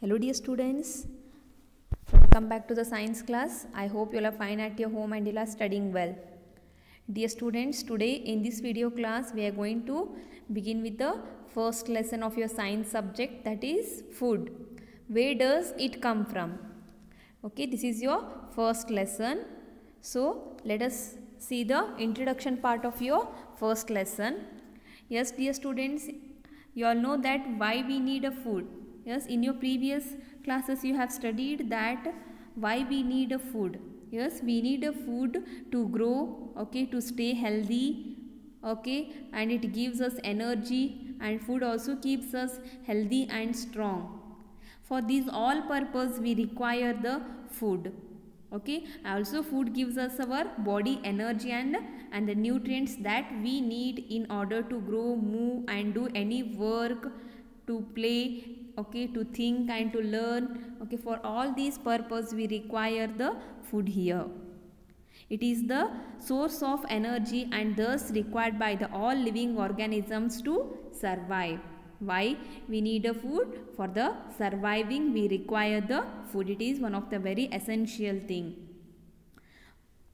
Hello dear students, welcome back to the science class. I hope you all are fine at your home and you are studying well. Dear students, today in this video class we are going to begin with the first lesson of your science subject, that is food. Where does it come from? Okay, this is your first lesson. So let us see the introduction part of your first lesson. Yes dear students, you all know that why we need a food. Yes, in your previous classes you have studied that why we need a food. Yes, we need a food to grow, okay, to stay healthy, okay, and it gives us energy, and food also keeps us healthy and strong. For these all purpose we require the food. Okay, also food gives us our body energy and the nutrients that we need in order to grow, move and do any work, to play, okay, to think and to learn. Okay, for all these purpose we require the food here. It is the source of energy and thus required by the all living organisms to survive. Why we need a food? For the surviving we require the food. It is one of the very essential thing.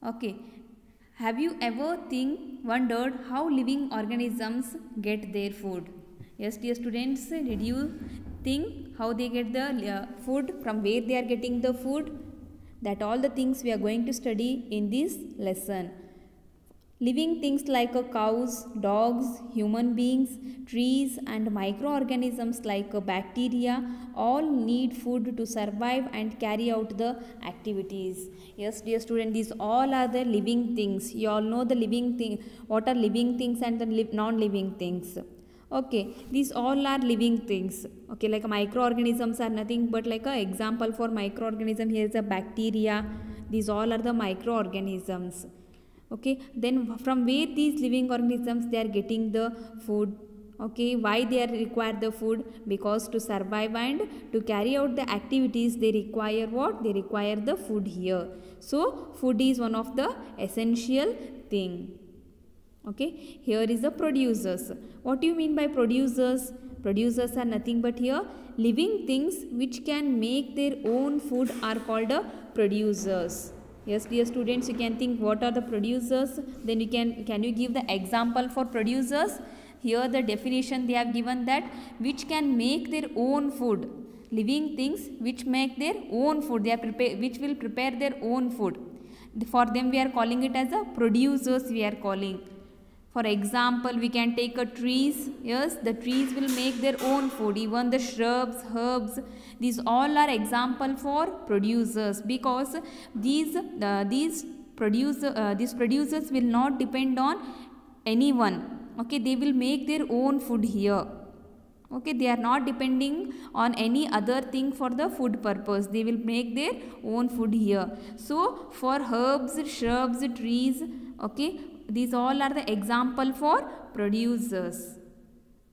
Okay, have you ever wondered how living organisms get their food? Yes dear students, did you think how they get the food, from where they are getting the food? That all the things we are going to study in this lesson. Living things like cows, dogs, human beings, trees and microorganisms like bacteria all need food to survive and carry out the activities. Yes dear student, these all are the living things. You all know the living thing, what are living things and the non-living things. Okay, these all are living things. Okay, like microorganisms are nothing but like a example for microorganism. Here is a bacteria. These all are the microorganisms. Okay, then from where these living organisms they are getting the food? Okay, why they are require the food? Because to survive and to carry out the activities they require what? They require the food here. So food is one of the essential thing. Okay, here is the producers. What do you mean by producers? Producers are nothing but here living things which can make their own food are called producers. Yes dear students, you can think what are the producers, then you can you give the example for producers? Here the definition they have given, that which can make their own food. Living things which make their own food, they are which will prepare their own food. For them we are calling it as a producers we are calling. For example, we can take trees. Yes, the trees will make their own food. Even the shrubs, herbs, these all are example for producers, because these producers will not depend on anyone. Okay, they will make their own food here. Okay, they are not depending on any other thing for the food purpose. They will make their own food here. So for herbs, shrubs, trees, okay, these all are the example for producers.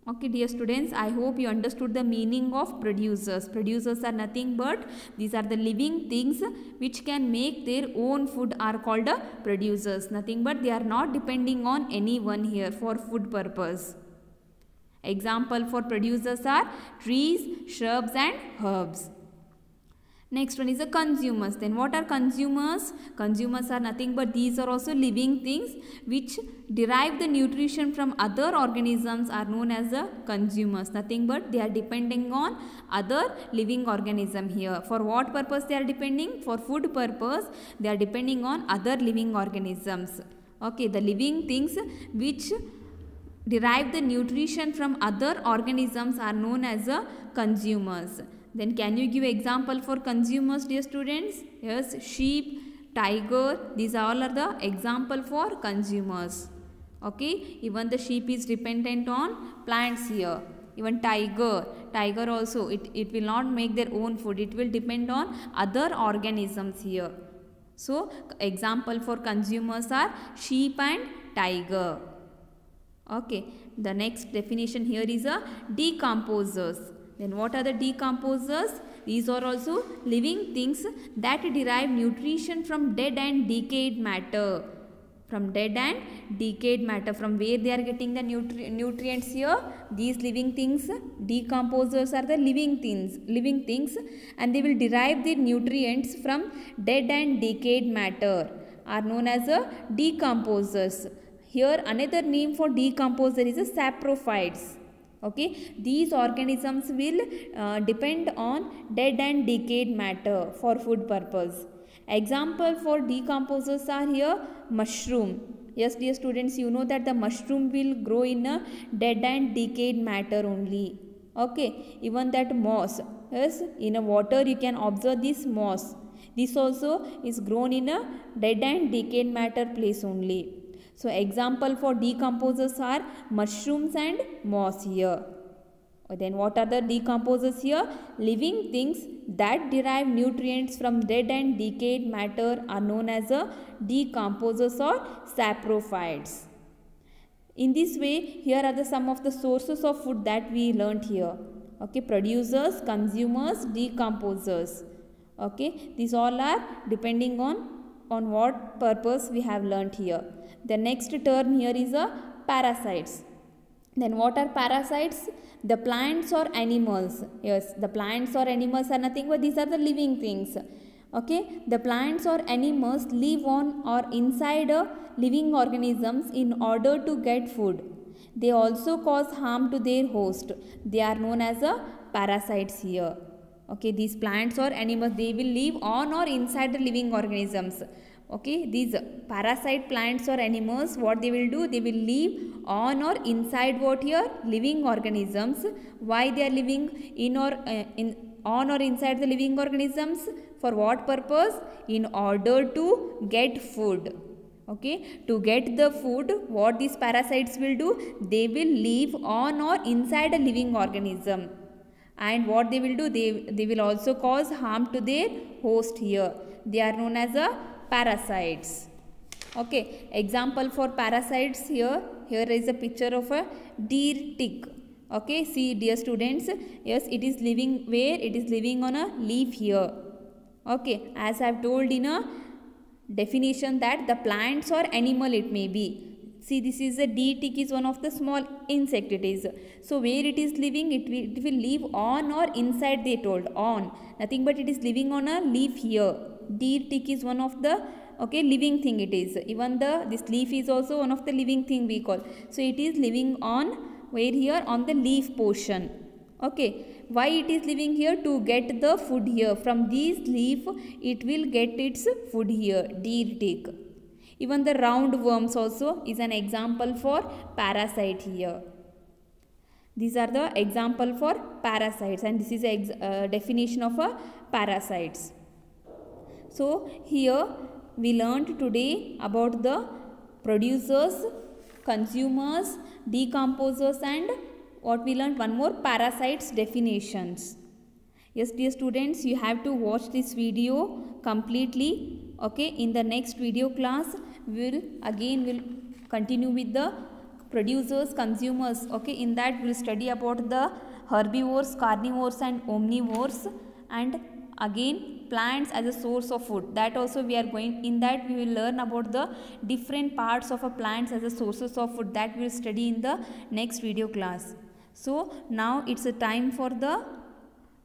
Okay dear students, I hope you understood the meaning of producers. Producers are nothing but these are the living things which can make their own food are called producers. Nothing but they are not depending on anyone here for food purpose. Example for producers are trees, shrubs and herbs. Next one is the consumers. Then what are consumers? Consumers are nothing but these are also living things which derive the nutrition from other organisms are known as the consumers. Nothing but they are depending on other living organism here. For what purpose they are depending? For food purpose they are depending on other living organisms. Okay, the living things which derive the nutrition from other organisms are known as the consumers. Then can you give example for consumers dear students? Yes, sheep, tiger, these all are the example for consumers. Okay, even the sheep is dependent on plants here. Even tiger also it will not make their own food, it will depend on other organisms here. So example for consumers are sheep and tiger. Okay, the next definition here is a decomposers. Then what are the decomposers? These are also living things that derive nutrition from dead and decayed matter. From dead and decayed matter. From where they are getting the nutrients here? These living things, decomposers are the living things, and they will derive the nutrients from dead and decayed matter, are known as decomposers. Here another name for decomposer is saprophytes. Okay, these organisms will depend on dead and decayed matter for food purpose. Example for decomposers are here mushroom. Yes, dear students, you know that the mushroom will grow in a dead and decayed matter only. Okay, even that moss. Yes, in a water you can observe this moss. This also is grown in a dead and decayed matter place only. So example for decomposers are mushrooms and moss here. Then what are the decomposers here? Living things that derive nutrients from dead and decayed matter are known as decomposers or saprophytes. In this way, here are some of the sources of food that we learnt here. Okay, producers, consumers, decomposers. Okay, these all are depending on what purpose we have learnt here. The next term here is parasites. Then what are parasites? The plants or animals. Yes, the plants or animals are nothing but these are the living things. Okay, the plants or animals live on or inside living organisms in order to get food. They also cause harm to their host. They are known as parasites here. Okay, these plants or animals, they will live on or inside the living organisms. Okay, these parasite plants or animals, what they will do? They will live on or inside what here? Living organisms. Why they are living in or on or inside the living organisms? For what purpose? In order to get food. Okay, to get the food, what these parasites will do? They will live on or inside a living organism. And what they will do? They will also cause harm to their host here. They are known as parasites. Okay, example for parasites here is a picture of a deer tick. Okay, see dear students, yes, it is living where? It is living on a leaf here. Okay, as I have told in a definition that the plants or animal it may be. See, this is a deer tick is one of the small insect it is. So where it is living, it will live on or inside, they told on. Nothing but it is living on a leaf here. Deer tick is one of the living thing it is. Even this leaf is also one of the living thing we call. So it is living on where here? On the leaf portion. Okay. Why it is living here? To get the food here. From these leaf it will get its food here. Deer tick. Even the roundworms also is an example for parasite here. These are the example for parasites, and this is a definition of parasites. So here we learned today about the producers, consumers, decomposers, and what we learned one more, parasites definitions. Yes, dear students, you have to watch this video completely. Okay, in the next video class we will continue with the producers, consumers. Okay, in that we will study about the herbivores, carnivores and omnivores, and again plants as a source of food. That also we are going, in that we will learn about the different parts of a plants as a sources of food. That we will study in the next video class. So now it's a time for the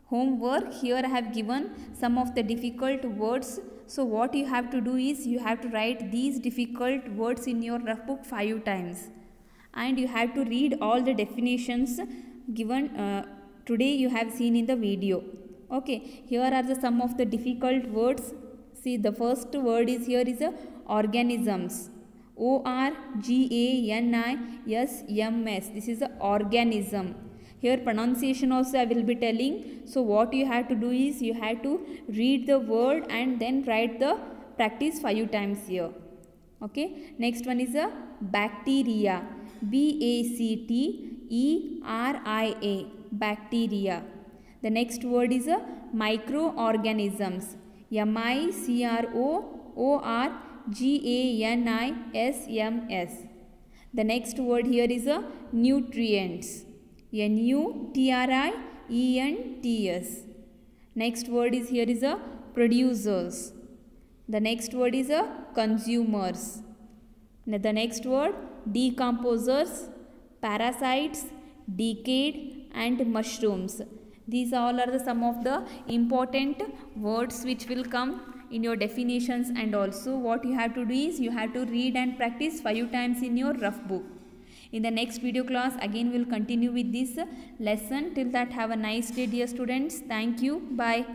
homework. Here I have given some of the difficult words. So what you have to do is you have to write these difficult words in your rough book 5 times, and you have to read all the definitions given today you have seen in the video. Okay, here are some of the difficult words. See, the first word is here is organisms. ORGANISMS. This is a organism. Here pronunciation also I will be telling. So what you have to do is you have to read the word and then write the practice 5 times here. Okay. Next one is a bacteria. BACTERIA. Bacteria. The next word is a microorganisms. MICROORGANISMS. The next word here is a nutrients. NUTRIENTS. Next word is here is a producers. The next word is a consumers. The next word, decomposers, parasites, decayed and mushrooms. These all are the some of the important words which will come in your definitions, and also what you have to do is you have to read and practice 5 times in your rough book. In the next video class again we will continue with this lesson. Till that, have a nice day dear students. Thank you. Bye.